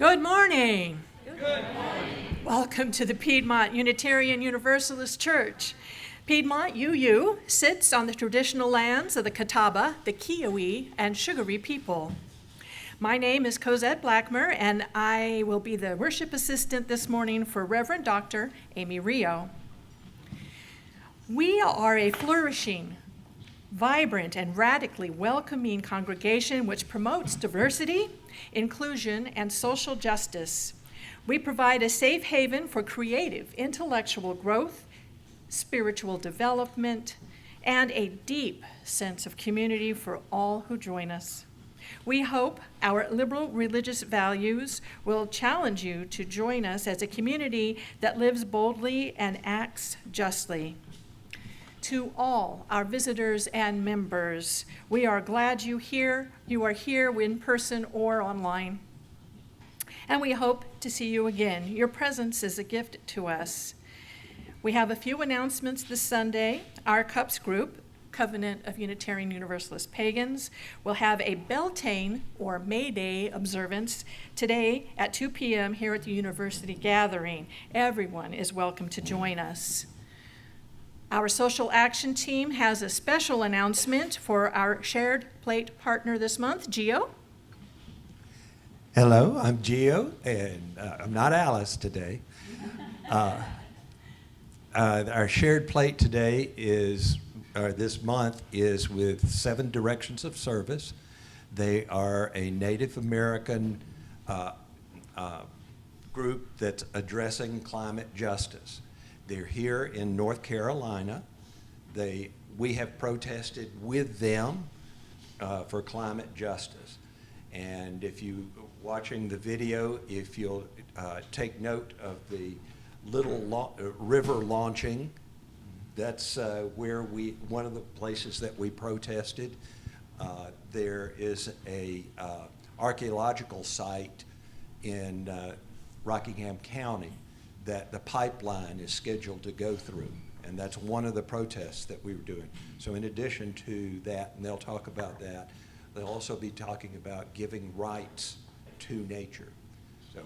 Good morning. Good morning. Welcome to the Piedmont Unitarian Universalist Church. Piedmont UU sits on the traditional lands of the Catawba, the Kiowa, and Sugaree people. My name is Cosette Blackmer, and I will be the worship assistant this morning for Reverend Dr. Amy Rio. We are a flourishing, vibrant, and radically welcoming congregation which promotes diversity, inclusion, and social justice. We provide a safe haven for creative intellectual growth, spiritual development, and a deep sense of community for all who join us. We hope our liberal religious values will challenge you to join us as a community that lives boldly and acts justly. To all our visitors and members, we are glad you are here in person or online. And we hope to see you again. Your presence is a gift to us. We have a few announcements this Sunday. Our CUPS group, Covenant of Unitarian Universalist Pagans, will have a Beltane or May Day observance today at 2 p.m. here at the University Gathering. Everyone is welcome to join us. Our social action team has a special announcement for our shared plate partner this month, Gio. Hello, I'm Gio, and I'm not Alice today. Our shared plate today this month is with 7 Directions of Service. They are a Native American group that's addressing climate justice. They're here in North Carolina. We have protested with them for climate justice. And if you watching the video, if you'll take note of the little river launching, that's where one of the places that we protested. There is a archaeological site in Rockingham County that the pipeline is scheduled to go through, and that's one of the protests that we were doing. So in addition to that, and they'll talk about that, they'll also be talking about giving rights to nature. So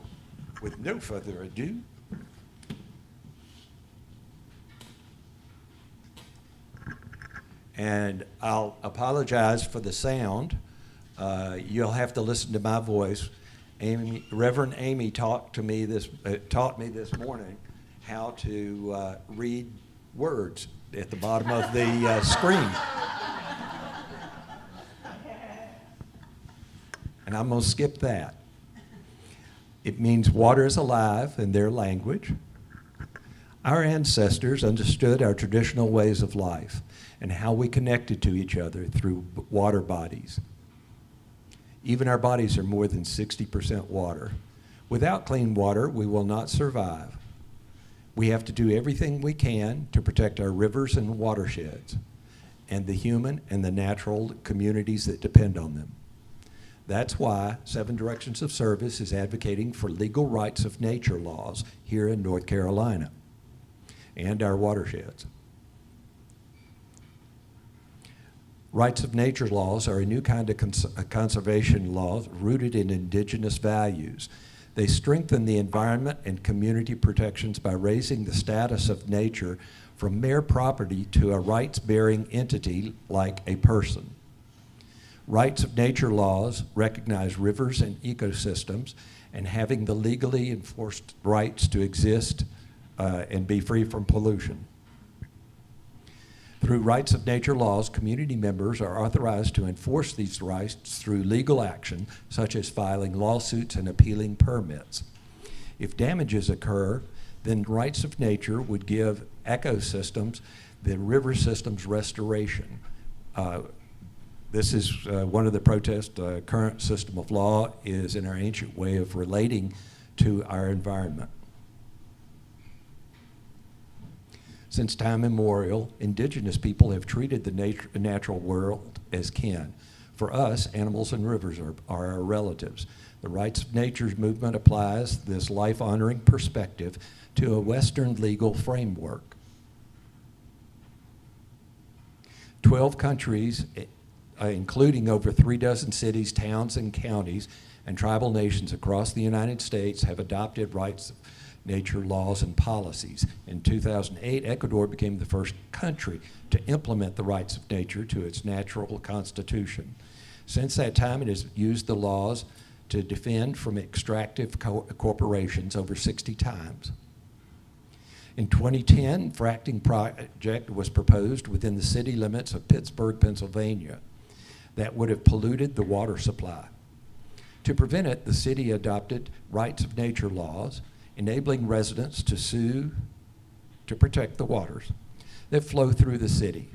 with no further ado, and I'll apologize for the sound. You'll have to listen to my voice. Reverend Amy taught me this morning how to read words at the bottom of the screen. And I'm going to skip that. It means water is alive in their language. Our ancestors understood our traditional ways of life and how we connected to each other through water bodies. Even our bodies are more than 60% water. Without clean water, we will not survive. We have to do everything we can to protect our rivers and watersheds, and the human and the natural communities that depend on them. That's why 7 Directions of Service is advocating for legal rights of nature laws here in North Carolina and our watersheds. Rights of nature laws are a new kind of conservation law rooted in indigenous values. They strengthen the environment and community protections by raising the status of nature from mere property to a rights-bearing entity like a person. Rights of nature laws recognize rivers and ecosystems and having the legally enforced rights to exist and be free from pollution. Through rights of nature laws, community members are authorized to enforce these rights through legal action, such as filing lawsuits and appealing permits. If damages occur, then rights of nature would give ecosystems the river system's restoration. This is one of the protests. Current system of law is in our ancient way of relating to our environment. Since time immemorial, indigenous people have treated the natural world as kin. For us, animals and rivers are our relatives. The Rights of Nature's movement applies this life-honoring perspective to a Western legal framework. 12 countries including over 36 cities, towns, and counties, and tribal nations across the United States have adopted rights of nature laws and policies. In 2008, Ecuador became the first country to implement the rights of nature to its natural constitution. Since that time, it has used the laws to defend from extractive corporations over 60 times. In 2010, fracking project was proposed within the city limits of Pittsburgh, Pennsylvania, that would have polluted the water supply. To prevent it, the city adopted rights of nature laws, enabling residents to sue to protect the waters that flow through the city.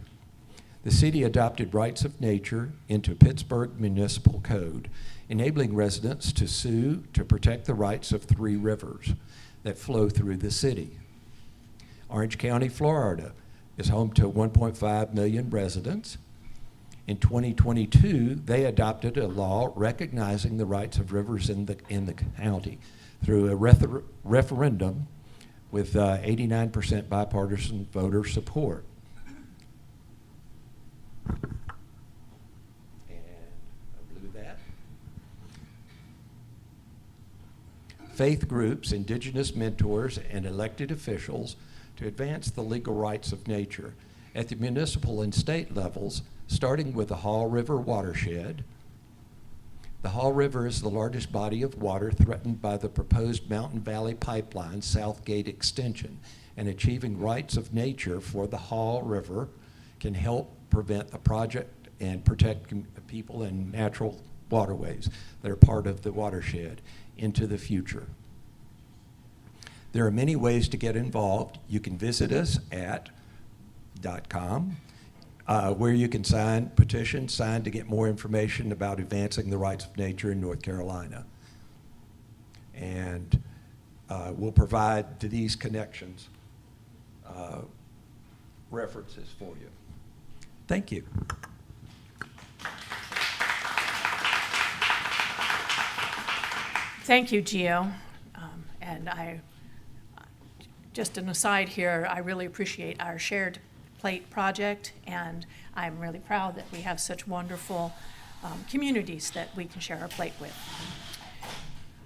The city adopted rights of nature into Pittsburgh Municipal Code, enabling residents to sue to protect the rights of 3 rivers that flow through the city. Orange County, Florida is home to 1.5 million residents. In 2022, they adopted a law recognizing the rights of rivers in the county through a referendum with 89% bipartisan voter support. Faith groups, indigenous mentors, and elected officials to advance the legal rights of nature at the municipal and state levels, starting with the Haw River watershed. The Haw River is the largest body of water threatened by the proposed Mountain Valley Pipeline Southgate extension, and achieving rights of nature for the Haw River can help prevent the project and protect people and natural waterways that are part of the watershed into the future. There are many ways to get involved. You can visit us at .com, where you can sign petitions, sign to get more information about advancing the rights of nature in North Carolina. And we'll provide to these connections references for you. Thank you. Thank you, Gio. And just an aside here, I really appreciate our shared plate project, and I'm really proud that we have such wonderful communities that we can share our plate with.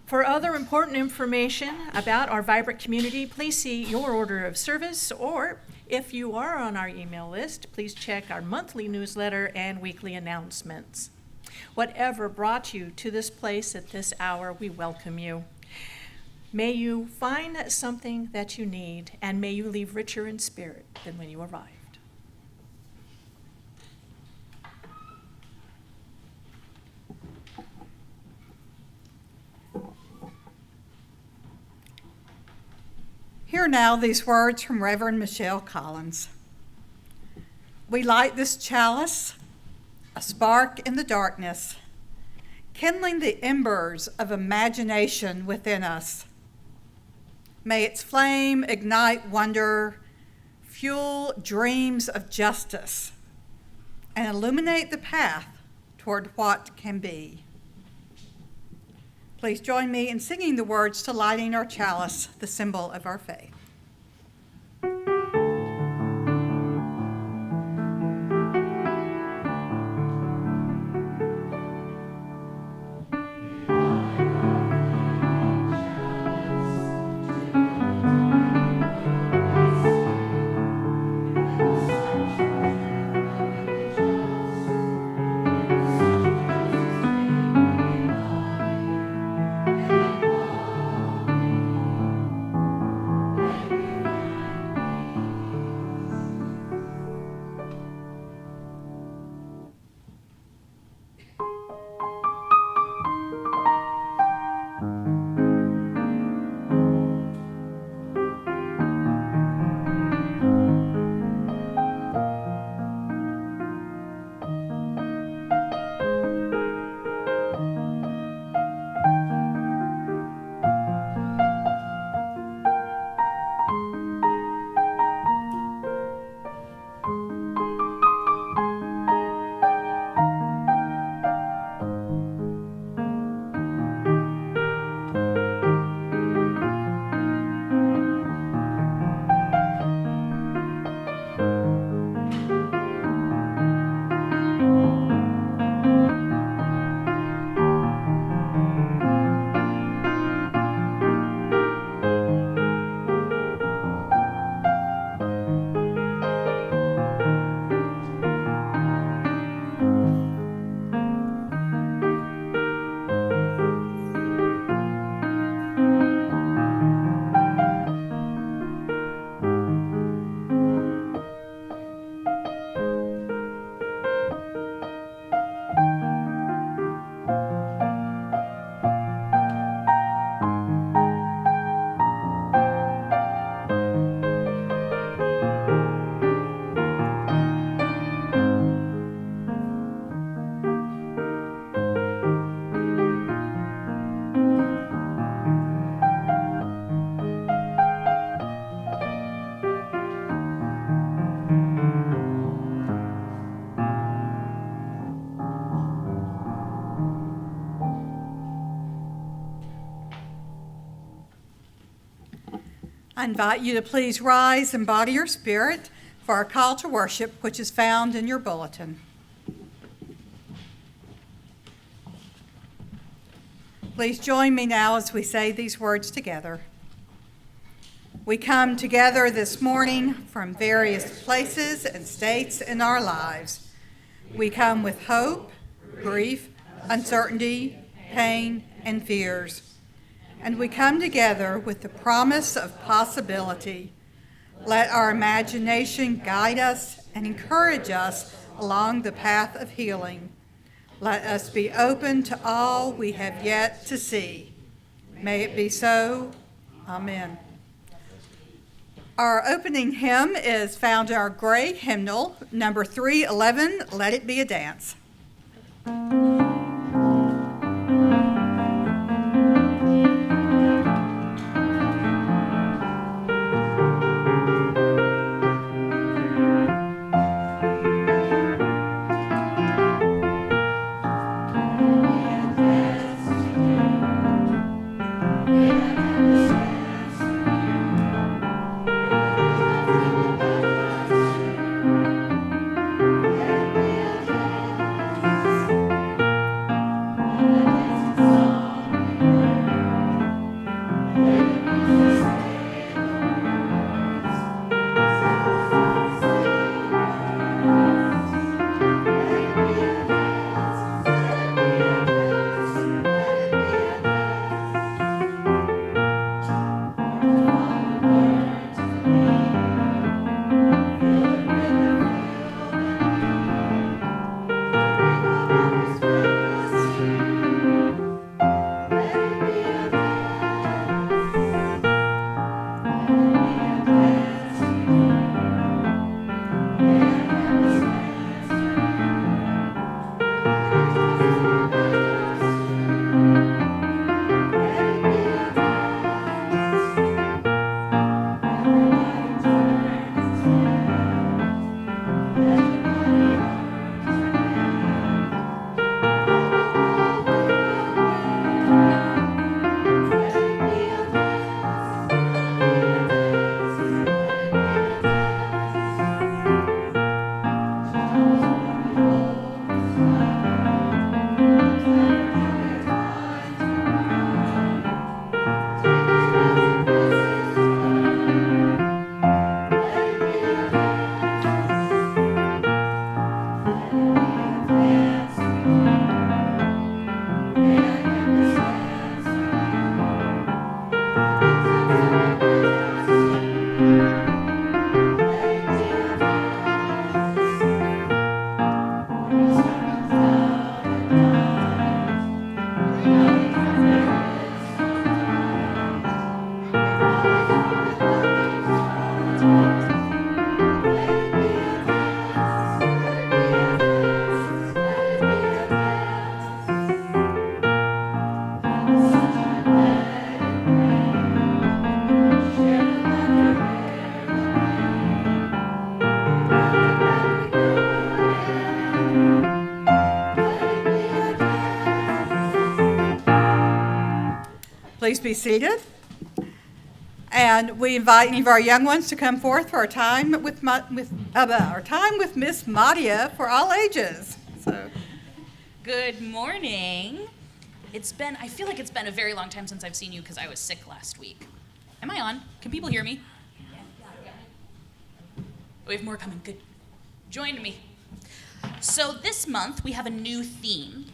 For other important information about our vibrant community, please see your order of service, or if you are on our email list, please check our monthly newsletter and weekly announcements. Whatever brought you to this place at this hour, we welcome you. May you find something that you need, and may you leave richer in spirit than when you arrived. Hear now these words from Reverend Michelle Collins. We light this chalice, a spark in the darkness, kindling the embers of imagination within us. May its flame ignite wonder, fuel dreams of justice, and illuminate the path toward what can be. Please join me in singing the words to lighting our chalice, the symbol of our faith. I invite you to please rise and body your spirit for our call to worship, which is found in your bulletin. Please join me now as we say these words together. We come together this morning from various places and states in our lives. We come with hope, grief, uncertainty, pain, and fears. And we come together with the promise of possibility. Let our imagination guide us and encourage us along the path of healing. Let us be open to all we have yet to see. May it be so. Amen. Our opening hymn is found in our gray hymnal, number 311, Let It Be a Dance. Please be seated. And we invite any of our young ones to come forth for our time with Miss Madia for all ages. So, Good morning. I feel like it's been a very long time since I've seen you because I was sick last week. Am I on? Can people hear me? We have more coming. Good. Join me. So this month we have a new theme.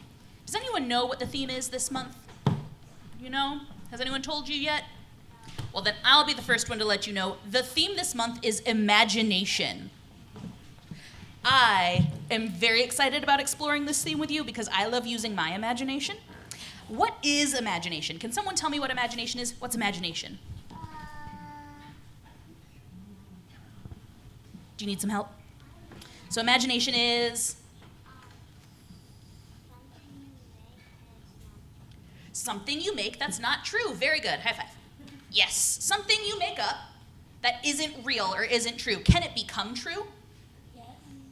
Does anyone know what the theme is this month? You know? Has anyone told you yet? Well, then I'll be the first one to let you know. The theme this month is imagination. I am very excited about exploring this theme with you because I love using my imagination. What is imagination? Can someone tell me what imagination is? What's imagination? Do you need some help? So imagination is something you make that's not true. Very good. High five. Yes, something you make up that isn't real or isn't true. Can it become true?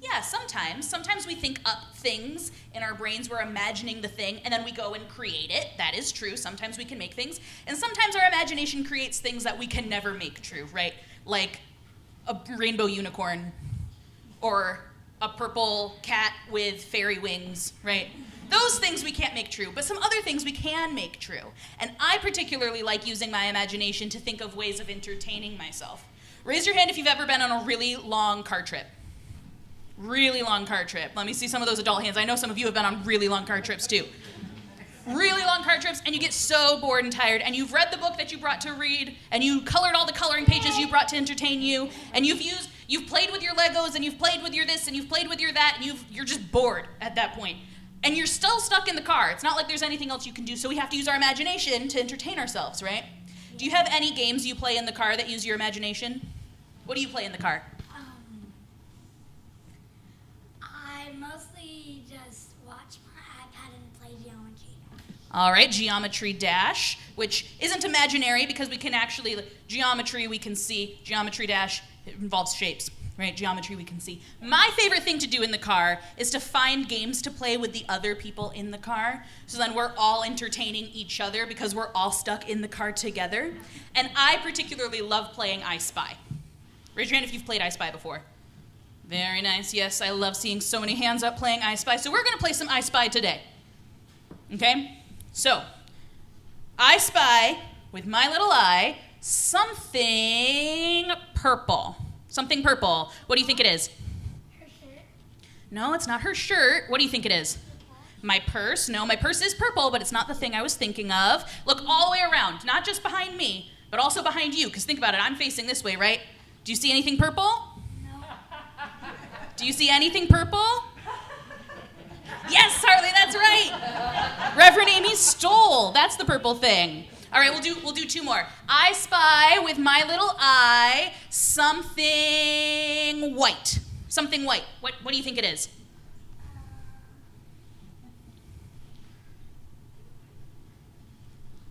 Yeah, sometimes. Sometimes we think up things in our brains, we're imagining the thing, and then we go and create it. That is true. Sometimes we can make things. And sometimes our imagination creates things that we can never make true, right? Like a rainbow unicorn, or a purple cat with fairy wings, right? Those things we can't make true, but some other things we can make true. And I particularly like using my imagination to think of ways of entertaining myself. Raise your hand if you've ever been on a really long car trip. Really long car trip. Let me see some of those adult hands. I know some of you have been on really long car trips too. Really long car trips, and you get so bored and tired, and you've read the book that you brought to read, and you colored all the coloring pages you brought to entertain you, and you've played with your Legos, and you've played with your this, and you've played with your that, and you're just bored at that point. And you're still stuck in the car. It's not like there's anything else you can do, so we have to use our imagination to entertain ourselves, right? Do you have any games you play in the car that use your imagination? What do you play in the car? I mostly just watch my iPad and play geometry. All right, Geometry Dash, which isn't imaginary because we can actually, geometry we can see, Geometry Dash, it involves shapes, right? Geometry we can see. My favorite thing to do in the car is to find games to play with the other people in the car, so then we're all entertaining each other because we're all stuck in the car together. And I particularly love playing I Spy. Raise your hand if you've played I Spy before. Very nice, yes, I love seeing so many hands up playing I Spy. So we're gonna play some I Spy today, okay? So, I spy with my little eye something purple. Something purple. What do you think it is? Her shirt. No, it's not her shirt. What do you think it is? My purse. No, my purse is purple, but it's not the thing I was thinking of. Look all the way around, not just behind me, but also behind you, because think about it, I'm facing this way, right? Do you see anything purple? No. Do you see anything purple? Yes, Harley, that's right. Reverend Amy stole. That's the purple thing. All right, we'll do two more. I spy with my little eye something white. Something white. What do you think it is?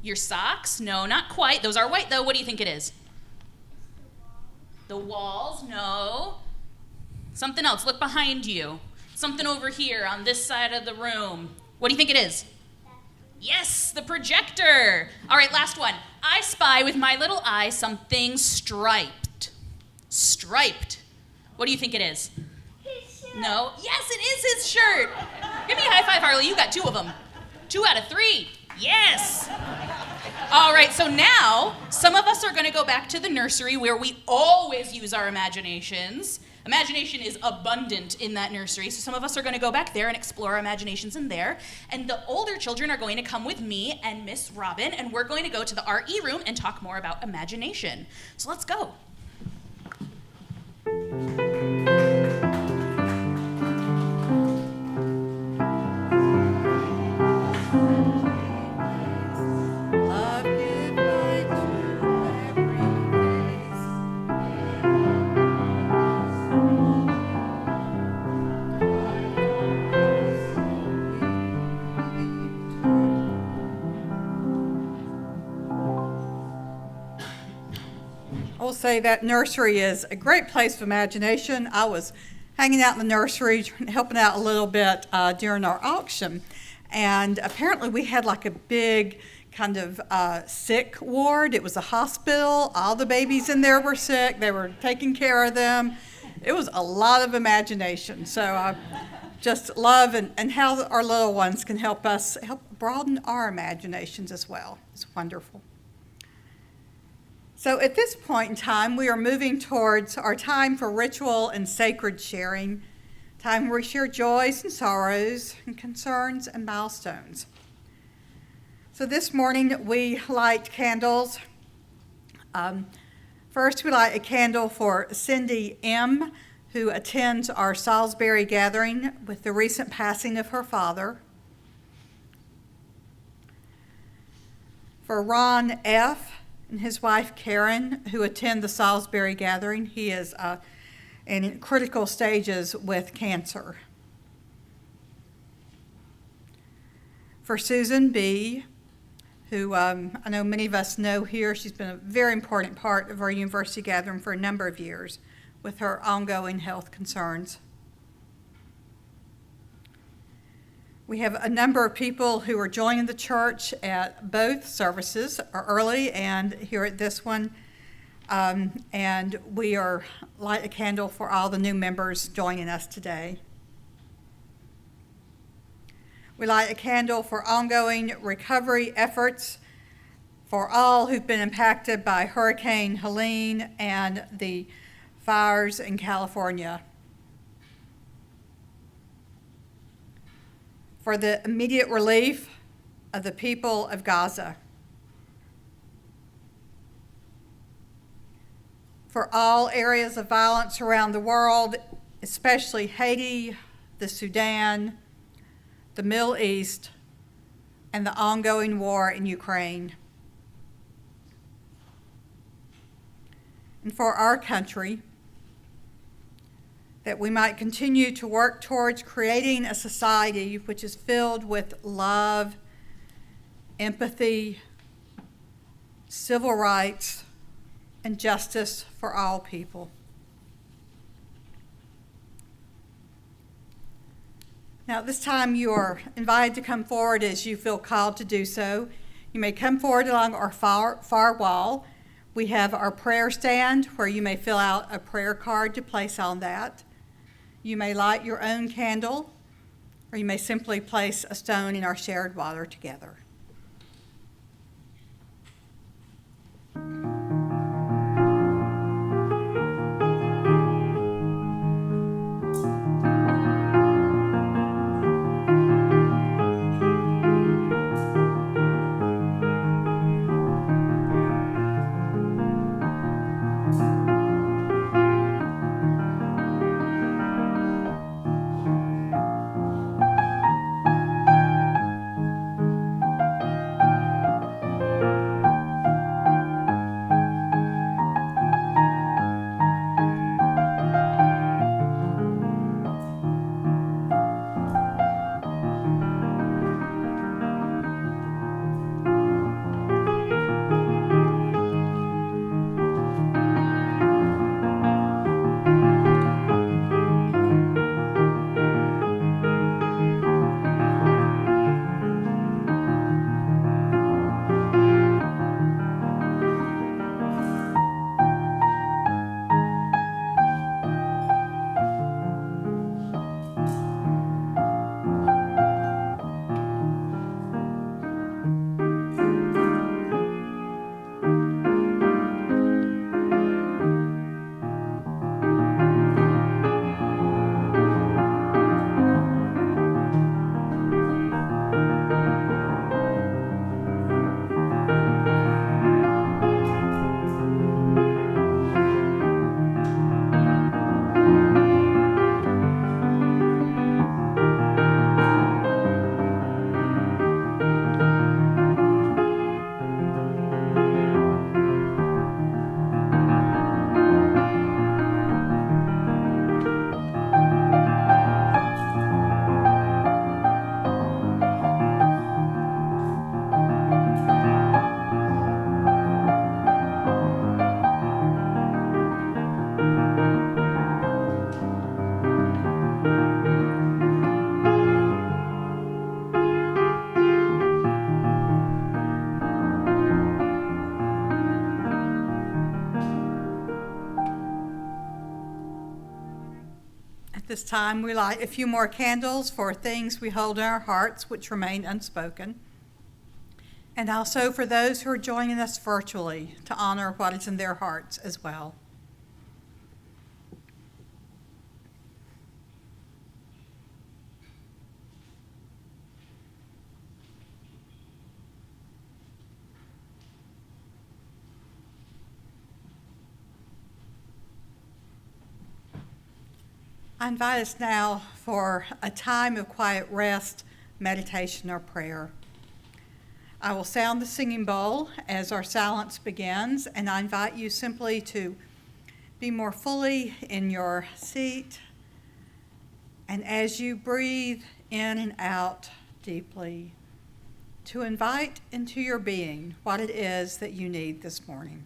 Your socks? No, not quite. Those are white, though. What do you think it is? The walls? No. Something else. Look behind you. Something over here on this side of the room. What do you think it is? Yes, the projector. All right, last one. I spy with my little eye something striped. Striped. What do you think it is? His shirt. No. Yes, it is his shirt. Give me a high five, Harley. You got two of them. 2 out of 3. Yes. All right, so now some of us are going to go back to the nursery where we always use our imaginations. Imagination is abundant in that nursery, so some of us are going to go back there and explore our imaginations in there. And the older children are going to come with me and Miss Robin, and we're going to go to the RE room and talk more about imagination. So let's go. Love give light to every face. I'll say that nursery is a great place of imagination. I was hanging out in the nursery, helping out a little bit during our auction. And apparently we had like a big kind of sick ward. It was a hospital. All the babies in there were sick. They were taking care of them. It was a lot of imagination. So I just love and how our little ones can help broaden our imaginations as well. It's wonderful. So at this point in time, we are moving towards our time for ritual and sacred sharing, time where we share joys and sorrows and concerns and milestones. So this morning we light candles. First we light a candle for Cindy M., who attends our Salisbury gathering with the recent passing of her father. For Ron F., and his wife Karen, who attend the Salisbury gathering. He is in critical stages with cancer. For Susan B., who I know many of us know here, she's been a very important part of our university gathering for a number of years with her ongoing health concerns. We have a number of people who are joining the church at both services, early and here at this one. And we are light a candle for all the new members joining us today. We light a candle for ongoing recovery efforts for all who've been impacted by Hurricane Helene and the fires in California. For the immediate relief of the people of Gaza. For all areas of violence around the world, especially Haiti, the Sudan, the Middle East, and the ongoing war in Ukraine. And for our country, that we might continue to work towards creating a society which is filled with love, empathy, civil rights, and justice for all people. Now, at this time, you are invited to come forward as you feel called to do so. You may come forward along our far wall. We have our prayer stand where you may fill out a prayer card to place on that. You may light your own candle, or you may simply place a stone in our shared water together. This time we light a few more candles for things we hold in our hearts which remain unspoken, and also for those who are joining us virtually to honor what is in their hearts as well. I invite us now for a time of quiet rest, meditation, or prayer. I will sound the singing bowl as our silence begins, and I invite you simply to be more fully in your seat. And as you breathe in and out deeply, to invite into your being what it is that you need this morning.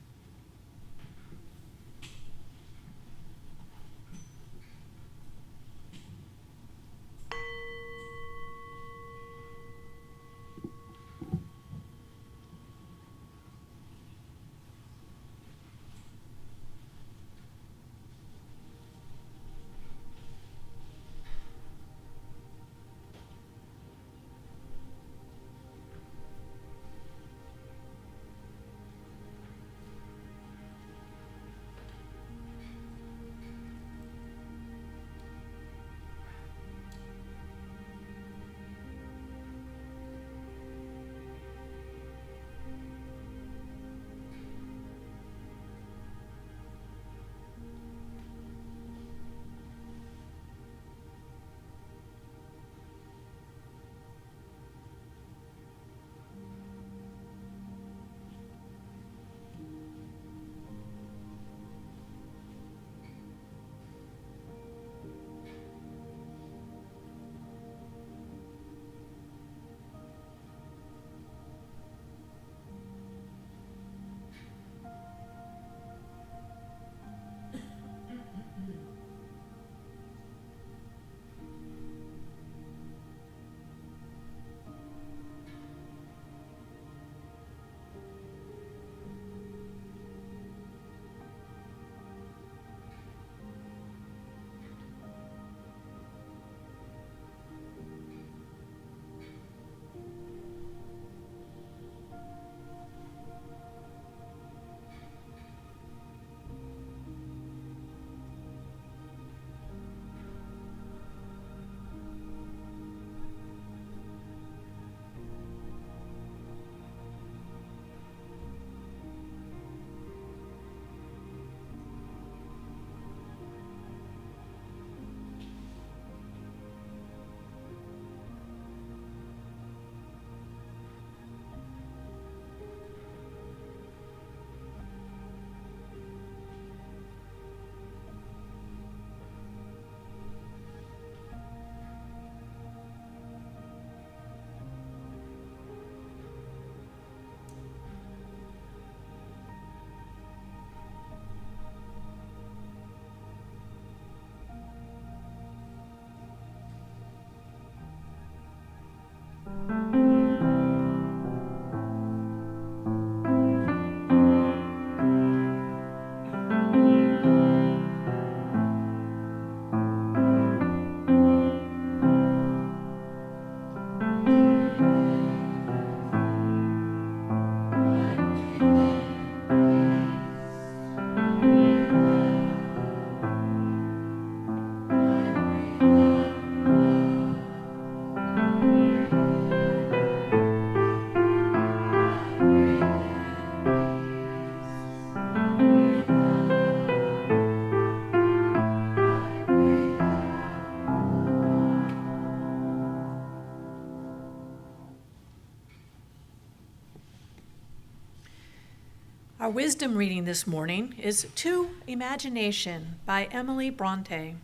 Our wisdom reading this morning is To Imagination by Emily Brontë.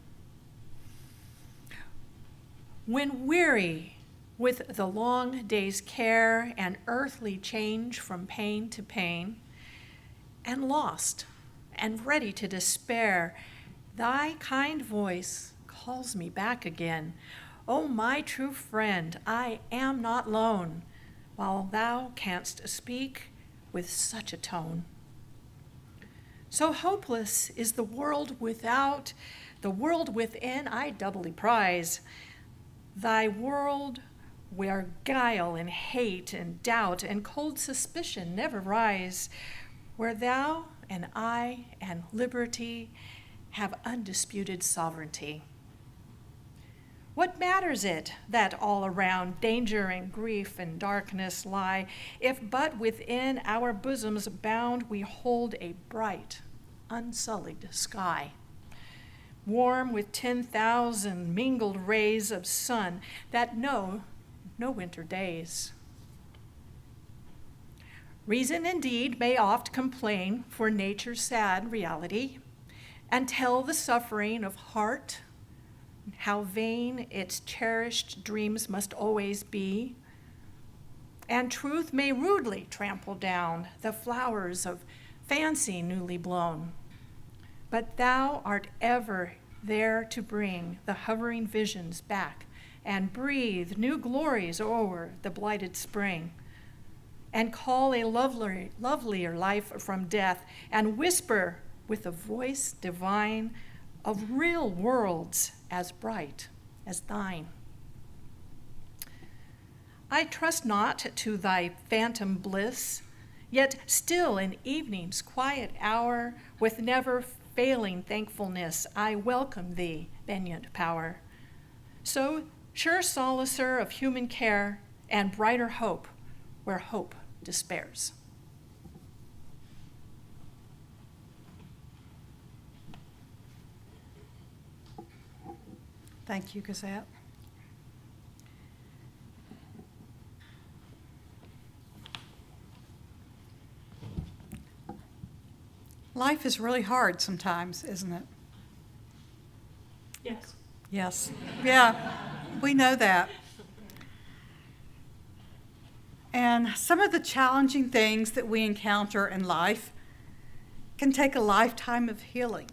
When weary with the long day's care and earthly change from pain to pain, and lost and ready to despair, thy kind voice calls me back again. O my true friend, I am not lone, while thou canst speak with such a tone. So hopeless is the world without, the world within I doubly prize. Thy world where guile and hate and doubt and cold suspicion never rise, where thou and I and liberty have undisputed sovereignty. What matters it that all around danger and grief and darkness lie, if but within our bosoms bound we hold a bright, unsullied sky, warm with 10,000 mingled rays of sun that know no winter days? Reason indeed may oft complain for nature's sad reality, and tell the suffering of heart, how vain its cherished dreams must always be. And truth may rudely trample down the flowers of fancy newly blown. But thou art ever there to bring the hovering visions back and breathe new glories o'er the blighted spring, and call a lovelier life from death, and whisper with a voice divine of real worlds as bright as thine. I trust not to thy phantom bliss, yet still in evening's quiet hour, with never failing thankfulness, I welcome thee, benignant power. So sure solacer of human care, and brighter hope where hope despairs. Thank you, Gazette. Life is really hard sometimes, isn't it? Yes. Yes. Yeah, we know that. And some of the challenging things that we encounter in life can take a lifetime of healing.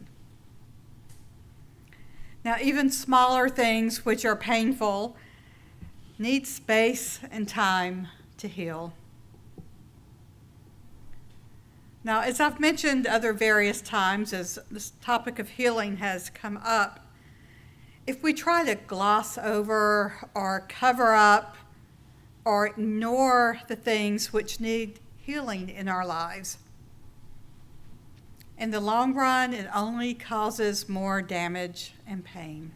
Now, even smaller things which are painful need space and time to heal. Now, as I've mentioned other various times as this topic of healing has come up, if we try to gloss over or cover up or ignore the things which need healing in our lives, in the long run, it only causes more damage and pain.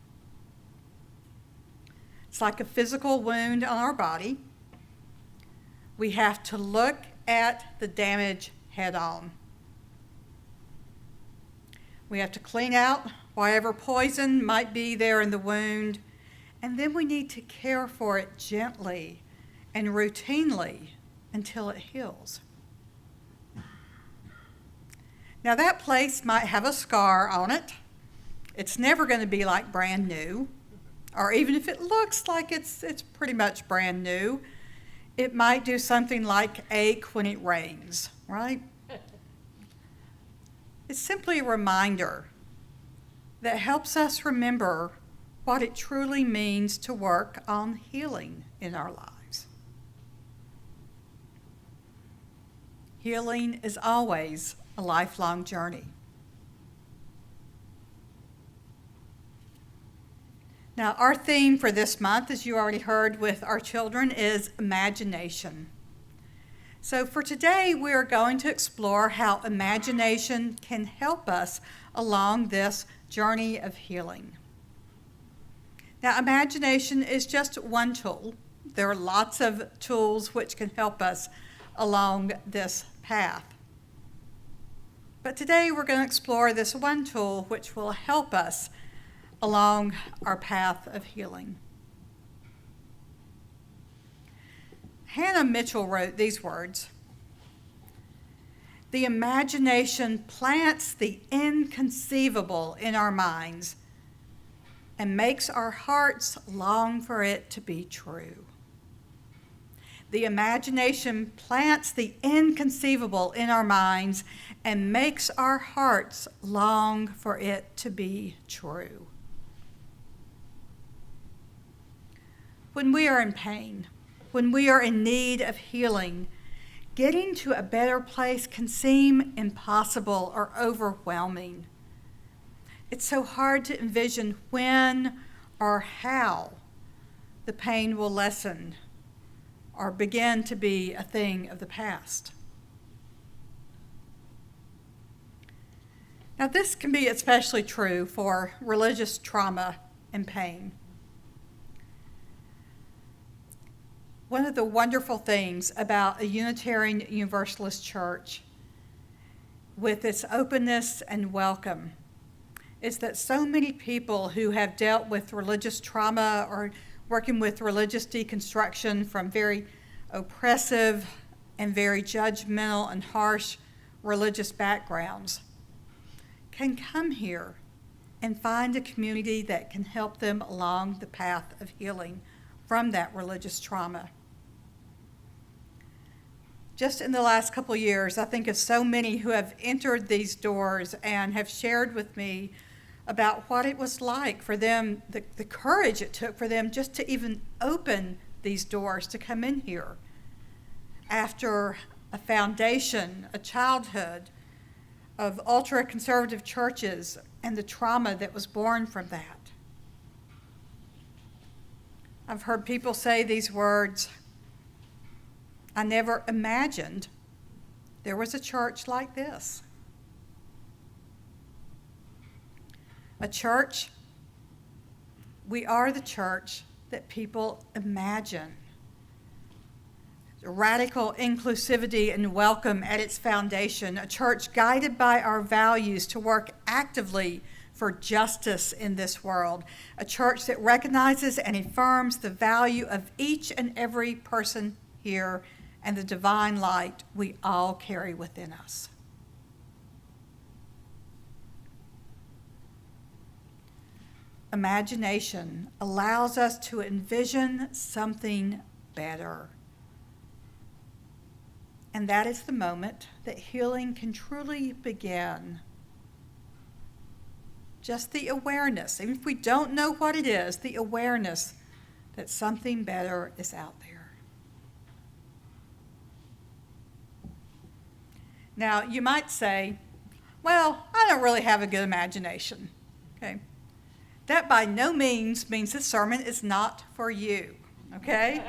It's like a physical wound on our body. We have to look at the damage head on. We have to clean out whatever poison might be there in the wound, and then we need to care for it gently and routinely until it heals. Now, that place might have a scar on it. It's never going to be like brand new, or even if it looks like it's pretty much brand new, it might do something like ache when it rains, right? It's simply a reminder that helps us remember what it truly means to work on healing in our lives. Healing is always a lifelong journey. Now, our theme for this month, as you already heard with our children, is imagination. So for today, we are going to explore how imagination can help us along this journey of healing. Now, imagination is just one tool. There are lots of tools which can help us along this path. But today we're going to explore this one tool which will help us along our path of healing. Hannah Mitchell wrote these words: The imagination plants the inconceivable in our minds and makes our hearts long for it to be true. The imagination plants the inconceivable in our minds and makes our hearts long for it to be true. When we are in pain, when we are in need of healing, getting to a better place can seem impossible or overwhelming. It's so hard to envision when or how the pain will lessen or begin to be a thing of the past. Now, this can be especially true for religious trauma and pain. One of the wonderful things about a Unitarian Universalist church, with its openness and welcome, is that so many people who have dealt with religious trauma or working with religious deconstruction from very oppressive and very judgmental and harsh religious backgrounds can come here and find a community that can help them along the path of healing from that religious trauma. Just in the last couple of years, I think of so many who have entered these doors and have shared with me about what it was like for them, the courage it took for them just to even open these doors to come in here after a foundation, a childhood of ultra-conservative churches and the trauma that was born from that. I've heard people say these words, "I never imagined there was a church like this." A church, we are the church that people imagine. Radical inclusivity and welcome at its foundation, a church guided by our values to work actively for justice in this world, a church that recognizes and affirms the value of each and every person here and the divine light we all carry within us. Imagination allows us to envision something better. And that is the moment that healing can truly begin. Just the awareness, even if we don't know what it is, the awareness that something better is out there. Now, you might say, well, I don't really have a good imagination, okay? That by no means this sermon is not for you, okay?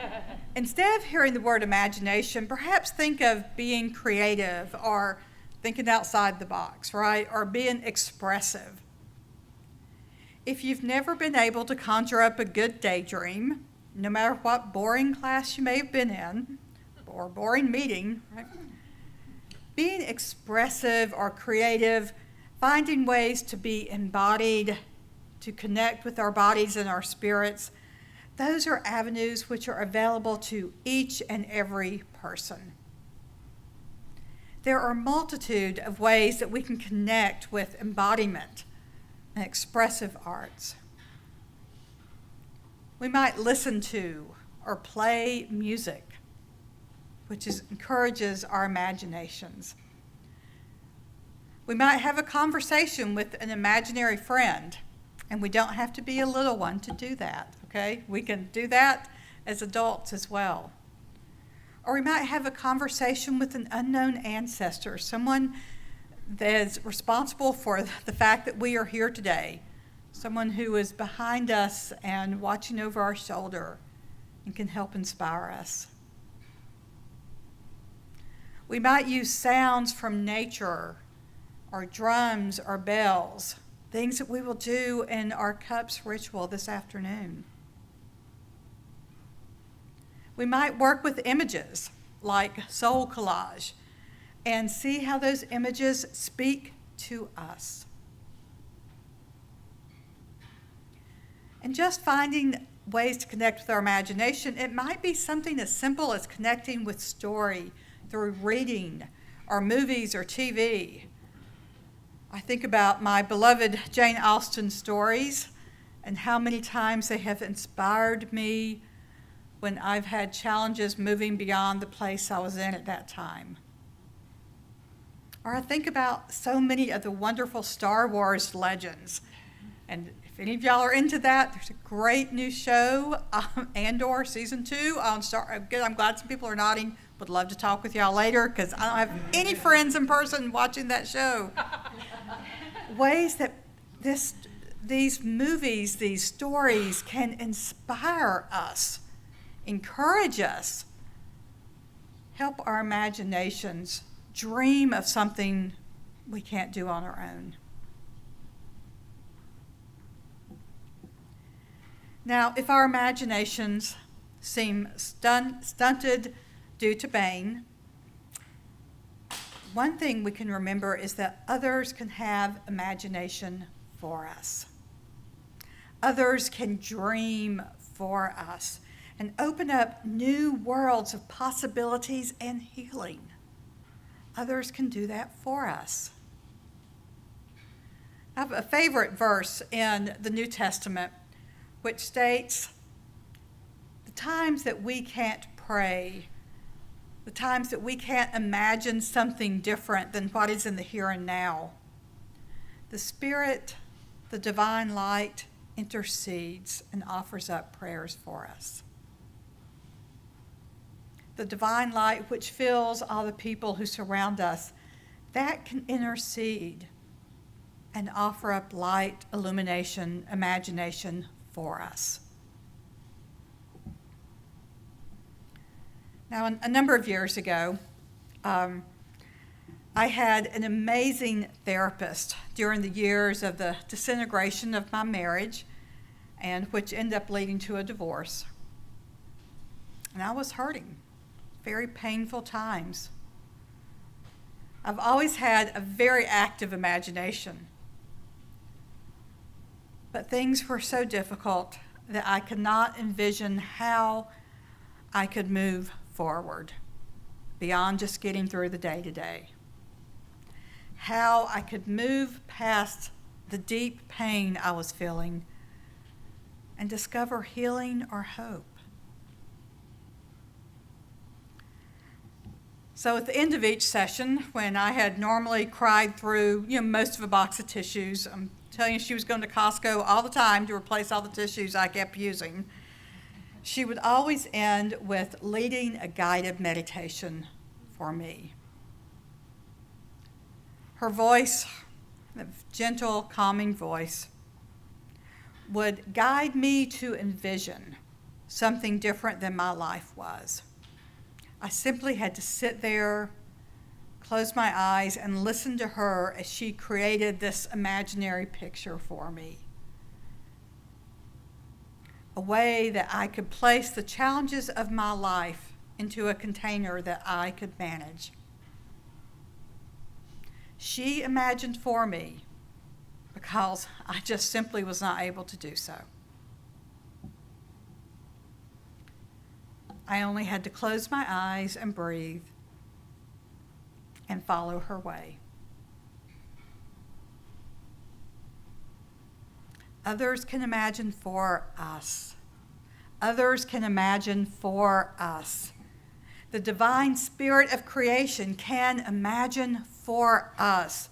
Instead of hearing the word imagination, perhaps think of being creative or thinking outside the box, right? Or being expressive. If you've never been able to conjure up a good daydream, no matter what boring class you may have been in, or boring meeting, right? Being expressive or creative, finding ways to be embodied, to connect with our bodies and our spirits, those are avenues which are available to each and every person. There are a multitude of ways that we can connect with embodiment and expressive arts. We might listen to or play music, which encourages our imaginations. We might have a conversation with an imaginary friend, and we don't have to be a little one to do that, okay? We can do that as adults as well. Or we might have a conversation with an unknown ancestor, someone that's responsible for the fact that we are here today, someone who is behind us and watching over our shoulder and can help inspire us. We might use sounds from nature or drums or bells, things that we will do in our cups ritual this afternoon. We might work with images like soul collage and see how those images speak to us. And just finding ways to connect with our imagination, it might be something as simple as connecting with story through reading or movies or TV. I think about my beloved Jane Austen stories and how many times they have inspired me when I've had challenges moving beyond the place I was in at that time. Or I think about so many of the wonderful Star Wars legends. And if any of y'all are into that, there's a great new show, Andor Season 2 on Star. Good, I'm glad some people are nodding. Would love to talk with y'all later because I don't have any friends in person watching that show. Ways that these movies, these stories can inspire us, encourage us, help our imaginations dream of something we can't do on our own. Now, if our imaginations seem stunted due to pain, one thing we can remember is that others can have imagination for us. Others can dream for us and open up new worlds of possibilities and healing. Others can do that for us. I have a favorite verse in the New Testament which states, the times that we can't pray, the times that we can't imagine something different than what is in the here and now, the Spirit, the divine light, intercedes and offers up prayers for us. The divine light which fills all the people who surround us, that can intercede and offer up light, illumination, imagination for us. Now, a number of years ago, I had an amazing therapist during the years of the disintegration of my marriage, and which ended up leading to a divorce. And I was hurting, very painful times. I've always had a very active imagination, but things were so difficult that I could not envision how I could move forward beyond just getting through the day-to-day. How I could move past the deep pain I was feeling and discover healing or hope. So at the end of each session, when I had normally cried through most of a box of tissues, I'm telling you, she was going to Costco all the time to replace all the tissues I kept using, she would always end with leading a guided meditation for me. Her voice, a gentle, calming voice, would guide me to envision something different than my life was. I simply had to sit there, close my eyes, and listen to her as she created this imaginary picture for me. A way that I could place the challenges of my life into a container that I could manage. She imagined for me because I just simply was not able to do so. I only had to close my eyes and breathe and follow her way. Others can imagine for us. Others can imagine for us. The divine spirit of creation can imagine for us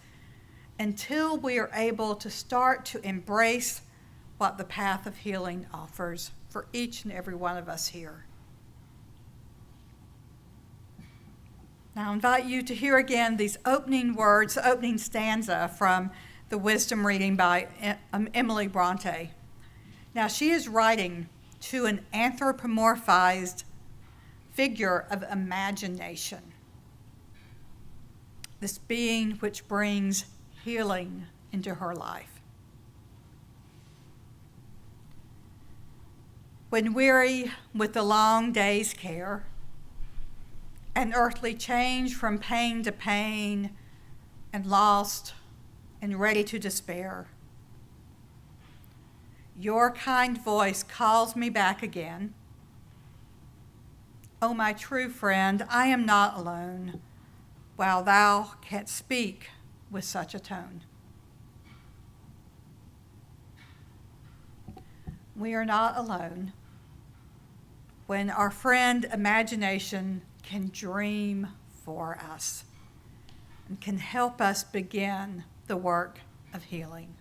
until we are able to start to embrace what the path of healing offers for each and every one of us here. Now I invite you to hear again these opening words, the opening stanza from the wisdom reading by Emily Brontë. Now she is writing to an anthropomorphized figure of imagination, this being which brings healing into her life. When weary with the long day's care, and earthly change from pain to pain, and lost and ready to despair, your kind voice calls me back again. Oh, my true friend, I am not alone. while thou canst speak with such a tone. We are not alone when our friend imagination can dream for us and can help us begin the work of healing.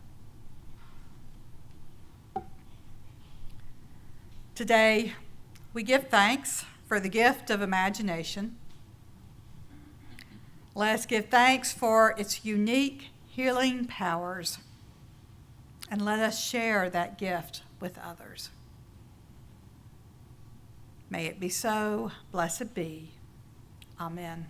Today, we give thanks for the gift of imagination. Let us give thanks for its unique healing powers, and let us share that gift with others. May it be so, blessed be. Amen.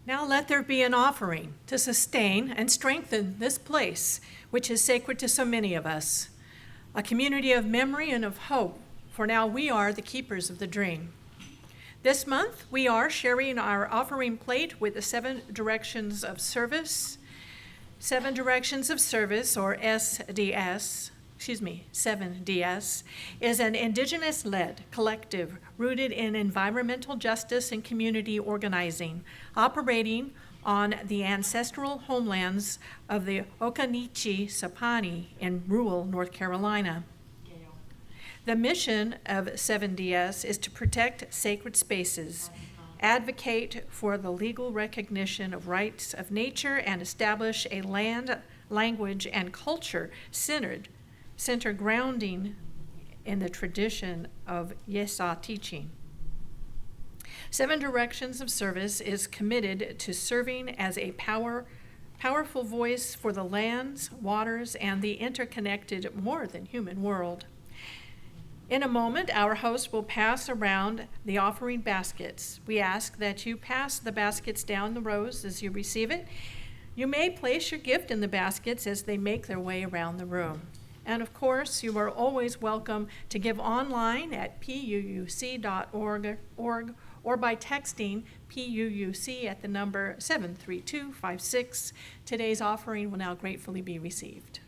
Now let there be an offering to sustain and strengthen this place, which is sacred to so many of us, a community of memory and of hope, for now we are the keepers of the dream. This month, we are sharing our offering plate with the 7 Directions of Service. 7 Directions of Service, or 7DS, is an Indigenous-led collective rooted in environmental justice and community organizing, operating on the ancestral homelands of the Occaneechi Sapani in rural North Carolina. The mission of 7DS is to protect sacred spaces, advocate for the legal recognition of rights of nature, and establish a land, language, and culture center grounding in the tradition of Yesa teaching. Seven Directions of Service is committed to serving as a powerful voice for the lands, waters, and the interconnected, more than human world. In a moment, our host will pass around the offering baskets. We ask that you pass the baskets down the rows as you receive it. You may place your gift in the baskets as they make their way around the room. And of course, you are always welcome to give online at puuc.org or by texting PUUC at the number 73256. Today's offering will now gratefully be received.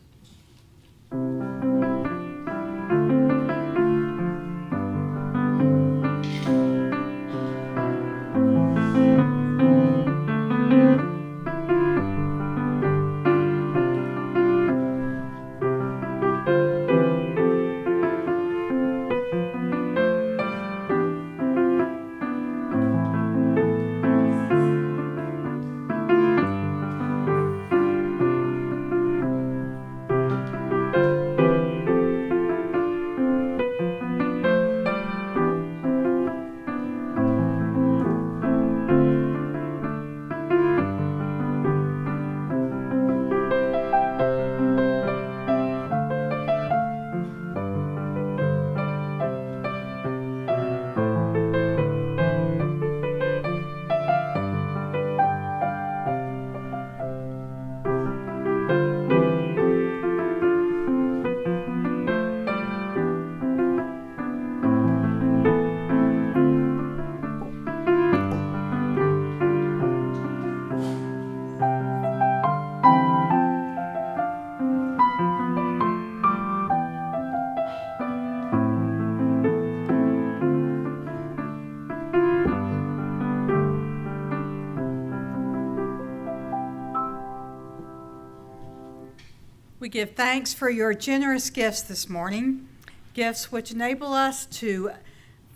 We give thanks for your generous gifts this morning, gifts which enable us to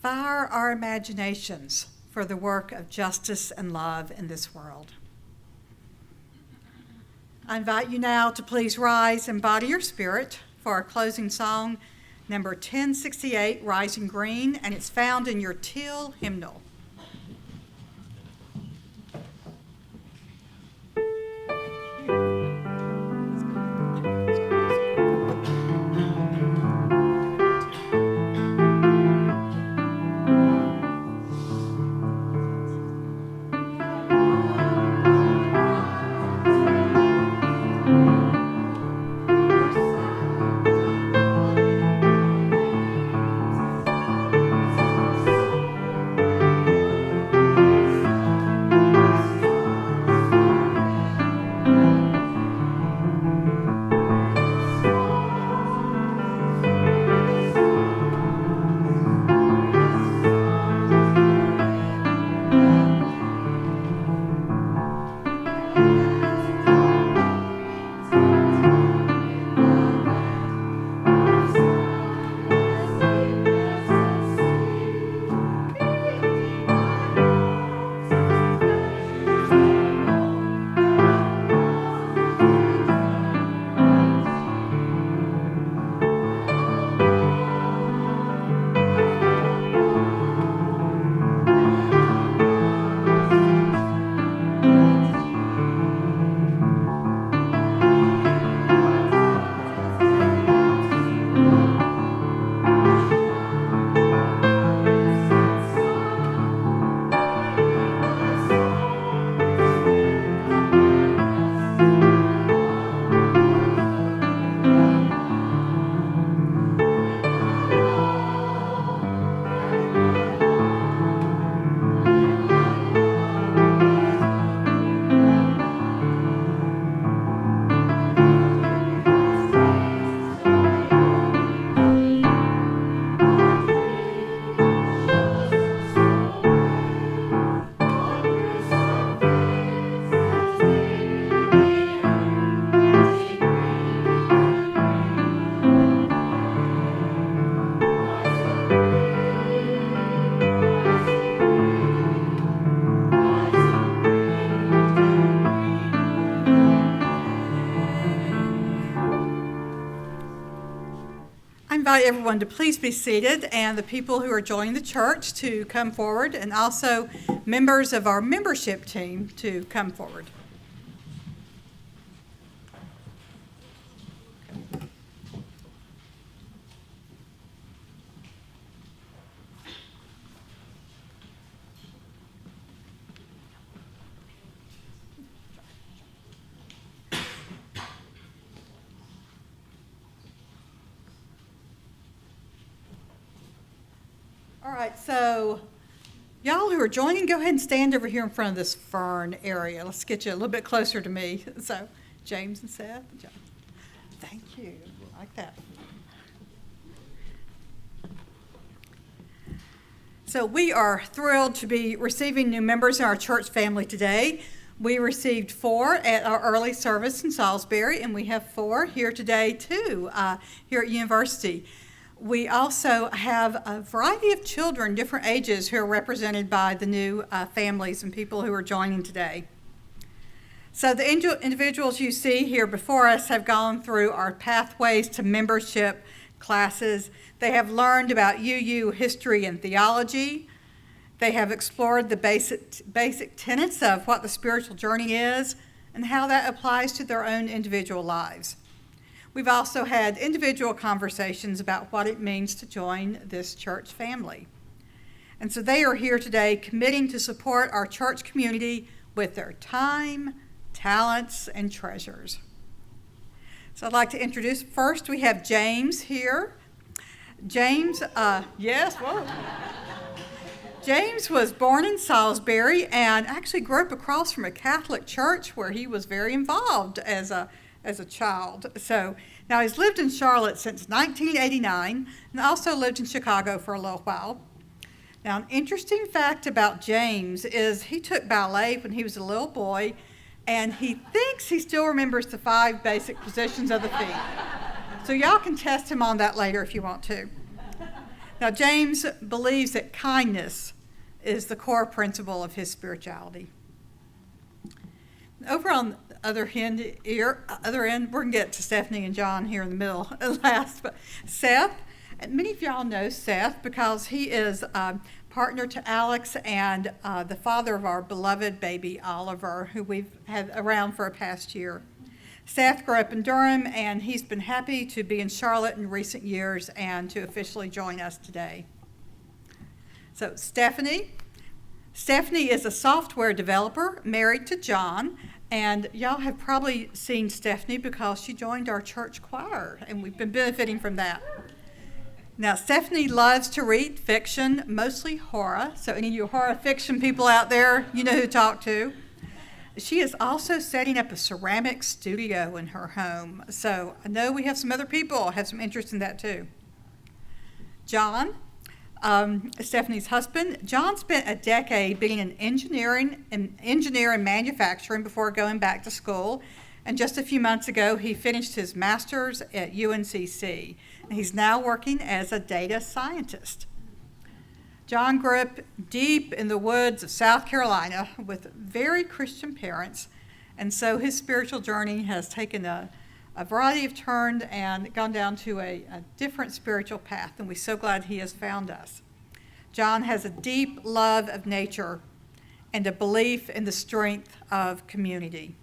fire our imaginations for the work of justice and love in this world. I invite you now to please rise and body your spirit for our closing song, number 1068, Rising Green, and it's found in your Till hymnal. invite everyone to please be seated, and the people who are joining the church to come forward, and also members of our membership team to come forward. All right, so y'all who are joining, go ahead and stand over here in front of this fern area. Let's get you a little bit closer to me. So, James and Seth. John. Thank you. I like that. So we are thrilled to be receiving new members in our church family today. We received 4 at our early service in Salisbury, and we have 4 here today too, here at University. We also have a variety of children, different ages, who are represented by the new families and people who are joining today. So the individuals you see here before us have gone through our Pathways to Membership classes. They have learned about UU history and theology. They have explored the basic tenets of what the spiritual journey is and how that applies to their own individual lives. We've also had individual conversations about what it means to join this church family. And so they are here today committing to support our church community with their time, talents, and treasures. So I'd like to introduce, first we have James here. James, James was born in Salisbury and actually grew up across from a Catholic church where he was very involved as a child. So now he's lived in Charlotte since 1989 and also lived in Chicago for a little while. Now, an interesting fact about James is he took ballet when he was a little boy, and he thinks he still remembers the 5 basic positions of the feet. So y'all can test him on that later if you want to. Now, James believes that kindness is the core principle of his spirituality. Over on the other end, we're going to get to Stephanie and John here in the middle last. But Seth, and many of y'all know Seth because he is partner to Alex and the father of our beloved baby Oliver, who we've had around for a past year. Seth grew up in Durham, and he's been happy to be in Charlotte in recent years and to officially join us today. So Stephanie is a software developer married to John, and y'all have probably seen Stephanie because she joined our church choir, and we've been benefiting from that. Now, Stephanie loves to read fiction, mostly horror, so any of you horror fiction people out there, you know who to talk to. She is also setting up a ceramic studio in her home, so I know we have some other people have some interest in that too. John, Stephanie's husband, John spent a decade being an engineer in manufacturing before going back to school, and just a few months ago he finished his master's at UNCC, and he's now working as a data scientist. John grew up deep in the woods of South Carolina with very Christian parents, and so his spiritual journey has taken a variety of turns and gone down to a different spiritual path, and we're so glad he has found us. John has a deep love of nature and a belief in the strength of community.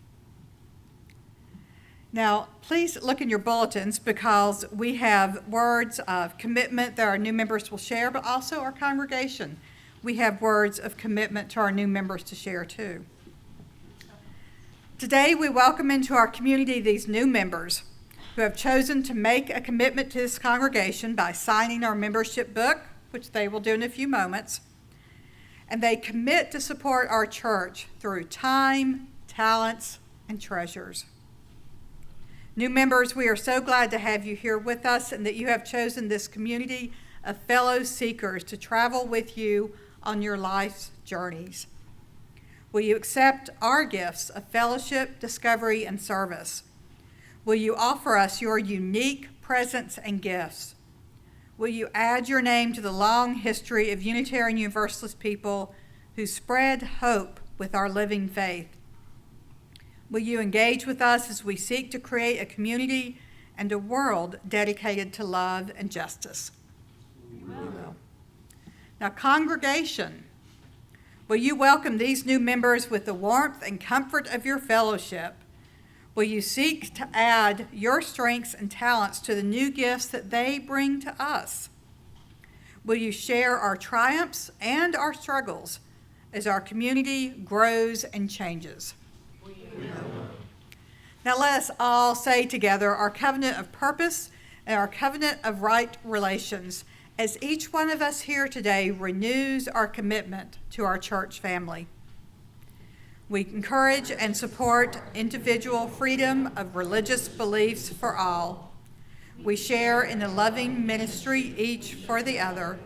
Now, please look in your bulletins because we have words of commitment that our new members will share, but also our congregation. We have words of commitment to our new members to share too. Today, we welcome into our community these new members who have chosen to make a commitment to this congregation by signing our membership book, which they will do in a few moments. And they commit to support our church through time, talents, and treasures. New members, we are so glad to have you here with us and that you have chosen this community of fellow seekers to travel with you on your life's journeys. Will you accept our gifts of fellowship, discovery, and service? Will you offer us your unique presence and gifts? Will you add your name to the long history of Unitarian Universalist people who spread hope with our living faith? Will you engage with us as we seek to create a community and a world dedicated to love and justice. We will. Now, congregation, will you welcome these new members with the warmth and comfort of your fellowship? Will you seek to add your strengths and talents to the new gifts that they bring to us? Will you share our triumphs and our struggles as our community grows and changes? We will. Now let us all say together our covenant of purpose and our covenant of right relations as each one of us here today renews our commitment to our church family. We encourage and support individual freedom of religious beliefs for all. We share in the loving ministry each for the other,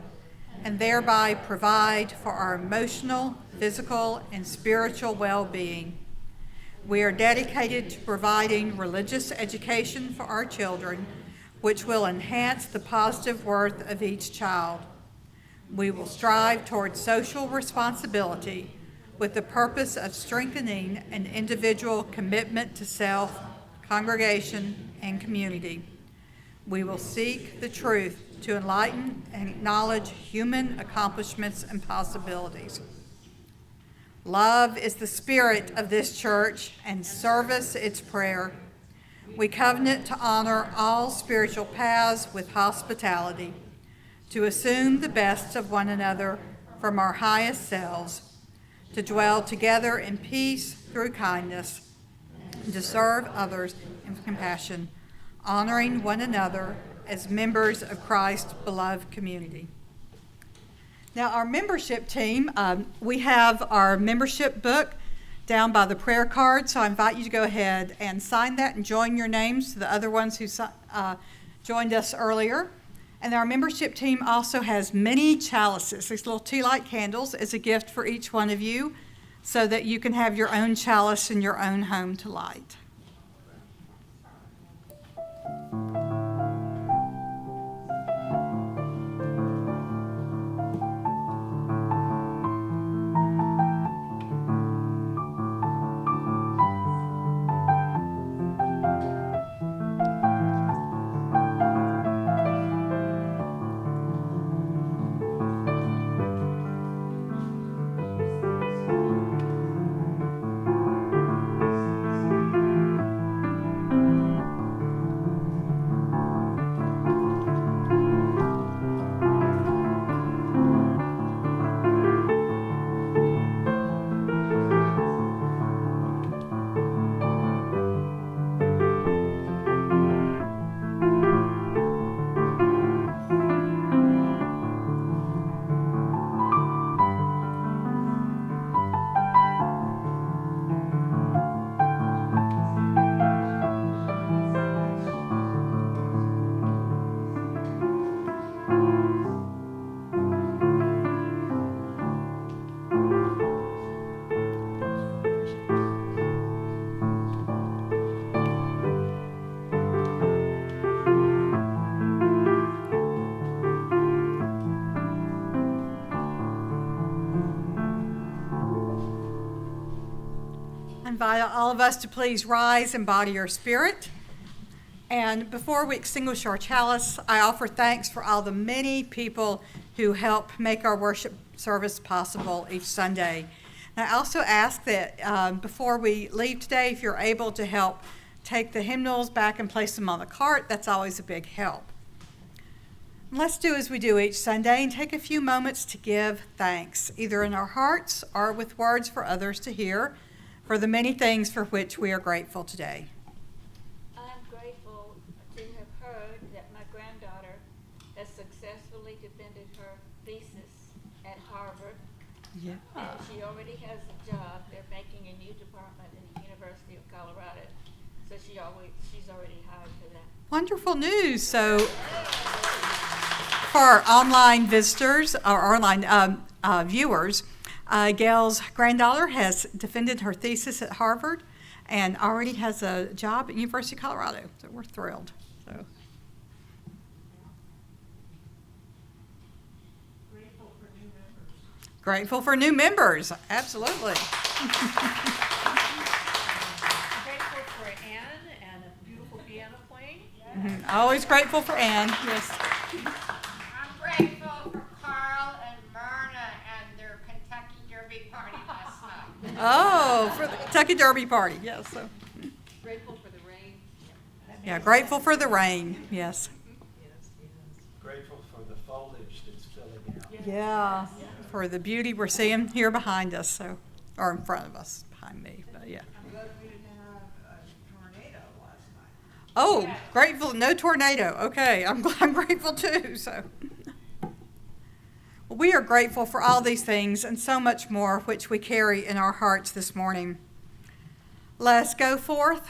and thereby provide for our emotional, physical, and spiritual well-being. We are dedicated to providing religious education for our children, which will enhance the positive worth of each child. We will strive towards social responsibility with the purpose of strengthening an individual commitment to self, congregation, and community. We will seek the truth to enlighten and acknowledge human accomplishments and possibilities. Love is the spirit of this church, and service its prayer. We covenant to honor all spiritual paths with hospitality, to assume the best of one another from our highest selves, to dwell together in peace through kindness, and to serve others in compassion, honoring one another as members of Christ's beloved community. Now, our membership team, we have our membership book down by the prayer card, so I invite you to go ahead and sign that and join your names to the other ones who joined us earlier. And our membership team also has many chalices, these little tea light candles, as a gift for each one of you so that you can have your own chalice in your own home to light. Invite all of us to please rise and body your spirit. And before we extinguish our chalice, I offer thanks for all the many people who help make our worship service possible each Sunday. And I also ask that before we leave today, if you're able to help take the hymnals back and place them on the cart, that's always a big help. And let's do as we do each Sunday and take a few moments to give thanks, either in our hearts or with words for others to hear, for the many things for which we are grateful today. I'm grateful to have heard that my granddaughter has successfully defended her thesis at Harvard. Yeah. And she already has a job. They're making a new department in the University of Colorado. So she's already hired for that. Wonderful news. So for our online visitors or online viewers, Gail's granddaughter has defended her thesis at Harvard and already has a job at University of Colorado. So we're thrilled. So. Grateful for new members. Absolutely. Grateful for Anne and a beautiful piano playing. Always grateful for Ann, yes. I'm grateful for Carl and Myrna and their Kentucky Derby party last night. Oh, for the Kentucky Derby party, yes. So. Grateful for the rain. Yeah, grateful for the rain, yes. Grateful for the foliage that's filling out. Yeah, for the beauty we're seeing here behind us, so, or in front of us, behind me, but yeah. I'm glad we didn't have a tornado last night. Oh, grateful, no tornado, okay, I'm grateful too, so. Well, we are grateful for all these things and so much more which we carry in our hearts this morning. Let's go forth,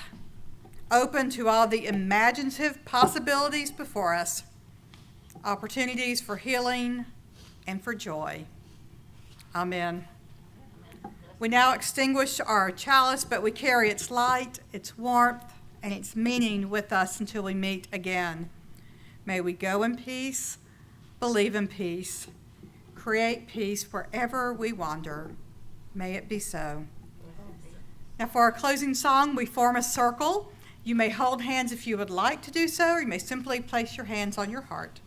open to all the imaginative possibilities before us, opportunities for healing and for joy. Amen. We now extinguish our chalice, but we carry its light, its warmth, and its meaning with us until we meet again. May we go in peace, believe in peace, create peace wherever we wander. May it be so. Now for our closing song, we form a circle. You may hold hands if you would like to do so, or you may simply place your hands on your heart.